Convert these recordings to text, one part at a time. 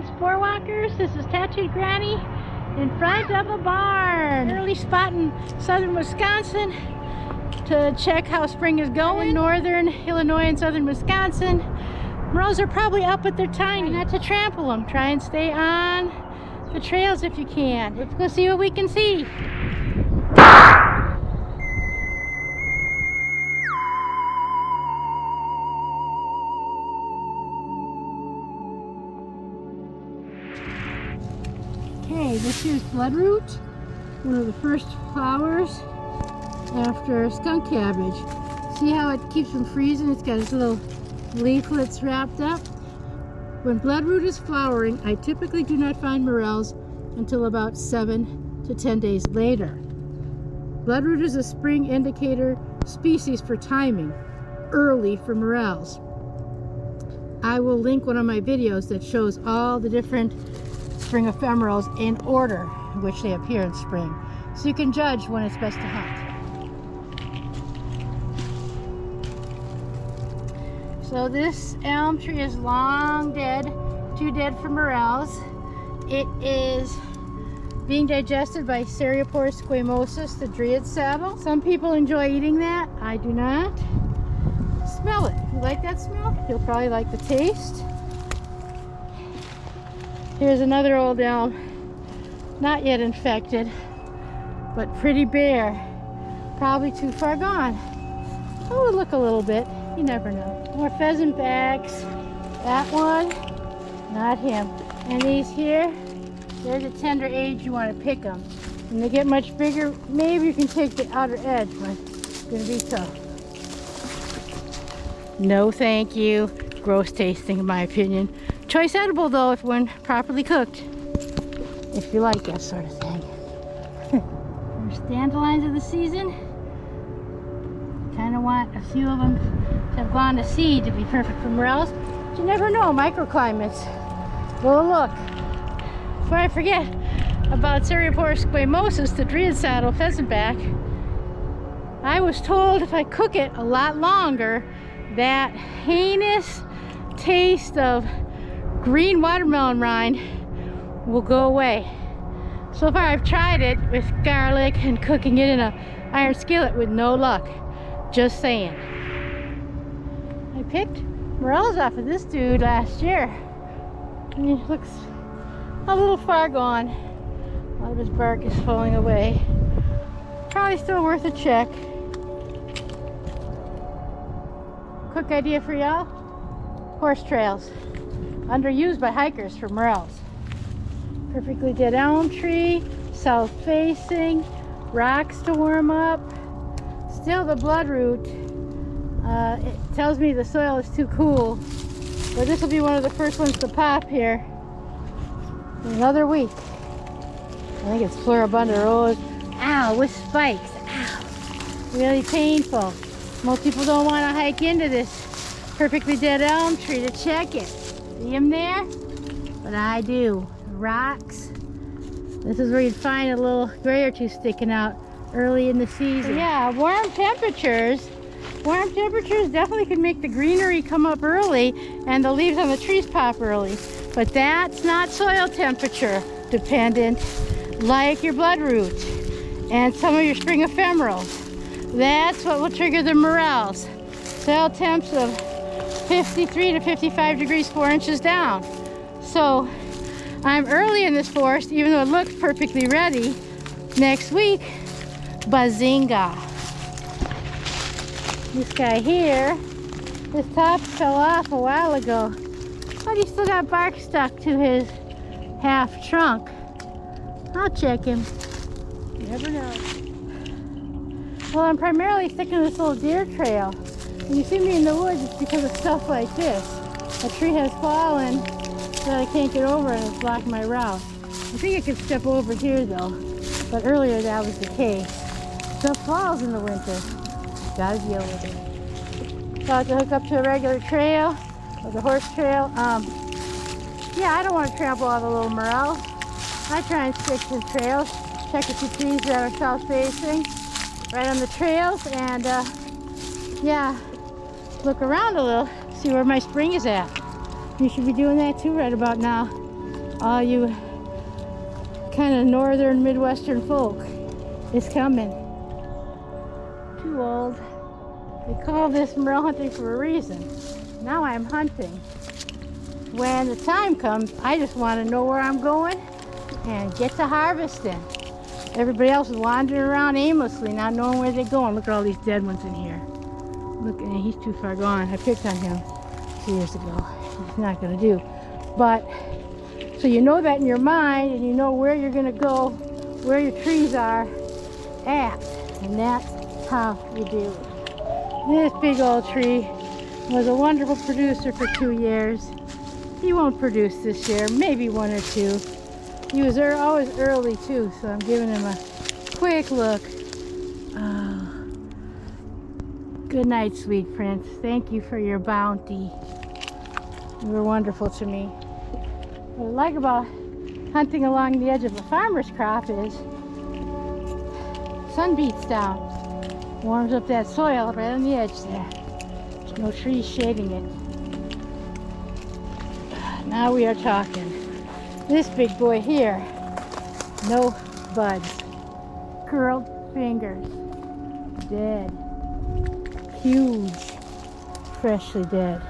again, spore walkers. This is Tattooed Granny in front of a barn. Early spot in southern Wisconsin to check how spring is going. In northern Illinois and southern Wisconsin, Morels are probably up at their tiny. Not to trample them. Try and stay on the trails if you can. Let's go see what we can see. Okay, this here's Floodroot, one of the first flowers after skunk cabbage. See how it keeps from freezing? It's got its little leaflets wrapped up. When Floodroot is flowering, I typically do not find Morels until about 7 to 10 days later. Floodroot is a spring indicator species for timing, early for Morels. I will link one of my videos that shows all the different spring ephemerals in order in which they appear in spring, so you can judge when it's best to hunt. So this elm tree is long dead, too dead for Morels. It is being digested by Cerioporus squamosus, the Druid saddle. Some people enjoy eating that. I do not. Smell it. You like that smell? You'll probably like the taste. Here's another old elm, not yet infected, but pretty bare. Probably too far gone. Oh, it'll look a little bit. You never know. More pheasant backs. That one, not him. And these here, they're the tender age you want to pick them. When they get much bigger, maybe you can take the outer edge, but it's going to be tough. No thank you. Gross tasting in my opinion. Choice edible though if when properly cooked. If you like that sort of thing. There's dandelions of the season. Kind of want a few of them to have gone to seed to be perfect for Morels. But you never know, microclimates. Well, look. Before I forget about Cerioporus squamosus, the Druid saddle pheasantback, I was told if I cook it a lot longer, that heinous taste of green watermelon rind will go away. So far I've tried it with garlic and cooking it in an iron skillet with no luck. Just saying. I picked Morels off of this dude last year. And he looks a little far gone. A lot of his bark is falling away. Probably still worth a check. Quick idea for y'all. Horse trails. Underused by hikers for Morels. Perfectly dead elm tree, south facing, rocks to warm up. Still the bloodroot. It tells me the soil is too cool, but this will be one of the first ones to pop here in another week. I think it's Floribunda rose. Ow, with spikes. Ow. Really painful. Most people don't want to hike into this perfectly dead elm tree to check it. See him there? But I do. Rocks. This is where you'd find a little gray or two sticking out early in the season. Yeah, warm temperatures definitely can make the greenery come up early and the leaves on the trees pop early. But that's not soil temperature dependent like your bloodroot and some of your spring ephemerals. That's what will trigger the Morels. Soil temps of 53 to 55 degrees 4 inches down. So I'm early in this forest, even though it looks perfectly ready. Next week, bazinga. This guy here, his top fell off a while ago, but he still got bark stuck to his half trunk. I'll check him. You never know. Well, I'm primarily sticking to this little deer trail. When you see me in the woods, it's because of stuff like this. A tree has fallen that I can't get over and it's blocked my route. I think I could step over here though, but earlier that was the case. Stuff falls in the winter. Gotta deal with it. So I have to hook up to a regular trail, or the horse trail. Yeah, I don't want to trample all the little Morels. I try and stick to trails, check a few trees that are south facing, right on the trails, and yeah, look around a little, see where my spring is at. You should be doing that too right about now. all you kind of northern Midwestern folk, is coming. Too old. They call this morel hunting for a reason. Now I'm hunting. When the time comes, I just want to know where I'm going and get to harvesting. Everybody else is wandering around aimlessly, not knowing where they're going. Look at all these dead ones in here. Look, and he's too far gone. I picked on him 2 years ago. He's not going to do. But, so you know that in your mind, and you know where you're going to go, where your trees are at. And that's how you do it. This big old tree was a wonderful producer for 2 years. He won't produce this year, maybe 1 or 2. He was always early too, so I'm giving him a quick look. Good night, sweet prince. Thank you for your bounty. You were wonderful to me. What I like about hunting along the edge of a farmer's crop is sun beats down, warms up that soil right on the edge there. There's no trees shading it. Now we are talking. This big boy here, no buds, curled fingers, dead. Huge, freshly dead.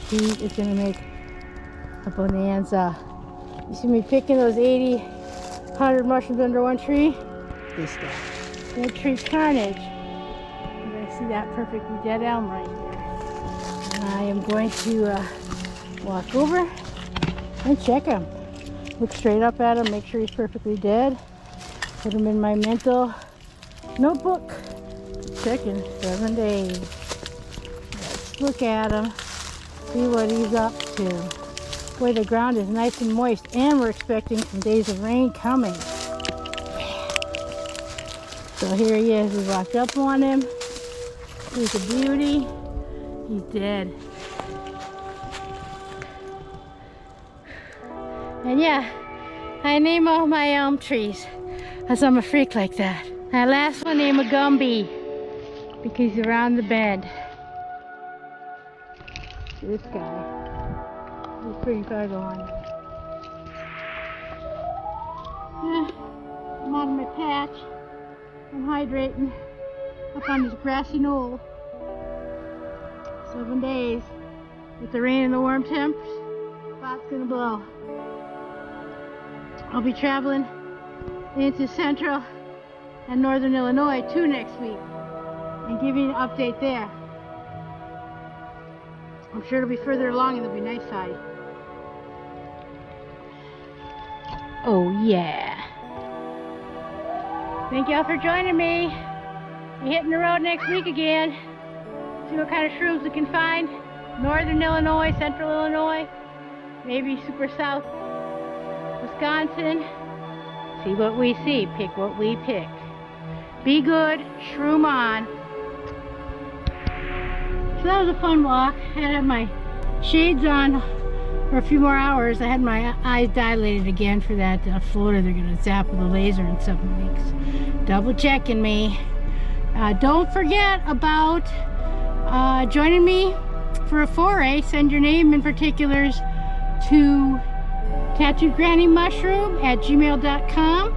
He is going to make a bonanza. You see me picking those 80, 100 mushrooms under one tree? This guy. Dead tree carnage. And I see that perfectly dead elm right there. And I am going to walk over and check him. Look straight up at him, make sure he's perfectly dead. Put him in my mental notebook. Check in 7 days. Let's look at him, see what he's up to. Boy, the ground is nice and moist, and we're expecting some days of rain coming. So here he is. We walked up on him. He's a beauty. He's dead. And yeah, I name all my elm trees, because I'm a freak like that. My last one named Gumby, because he's around the bend. This guy, he's pretty far gone. I'm out of my patch. I'm hydrating up on this grassy knoll. 7 days. With the rain and the warm temps, spot's gonna blow. I'll be traveling into central and northern Illinois too next week and give you an update there. I'm sure it'll be further along and there'll be nice side. Oh yeah. Thank y'all for joining me. Be hitting the road next week again. See what kind of shrooms we can find. Northern Illinois, central Illinois, maybe super south Wisconsin. See what we see, pick what we pick. Be good, shroom on. So that was a fun walk. I had my shades on for a few more hours. I had my eyes dilated again for that floater they're going to zap with a laser in 7 weeks. Double checking me. Don't forget about joining me for a foray. Send your name and particulars to tattooedgrannymushroom@gmail.com.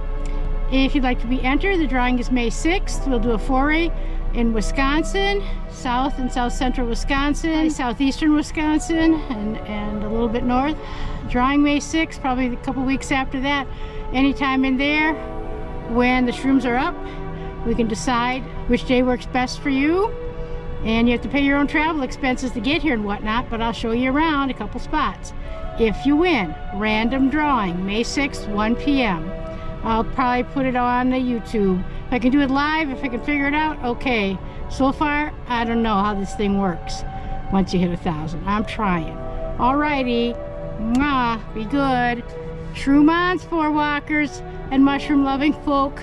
If you'd like to be entered, the drawing is May 6th. We'll do a foray in Wisconsin, south and south central Wisconsin, southeastern Wisconsin, and a little bit north. Drawing May 6th, probably a couple weeks after that. Anytime in there, when the shrooms are up, we can decide which day works best for you. And you have to pay your own travel expenses to get here and whatnot, but I'll show you around a couple spots. If you win, random drawing, May 6th, 1 p.m. I'll probably put it on the YouTube. If I can do it live, if I can figure it out, okay. So far, I don't know how this thing works once you hit 1,000. I'm trying. Alrighty. Mwah. Be good. Shroom on, spore walkers, and mushroom loving folk.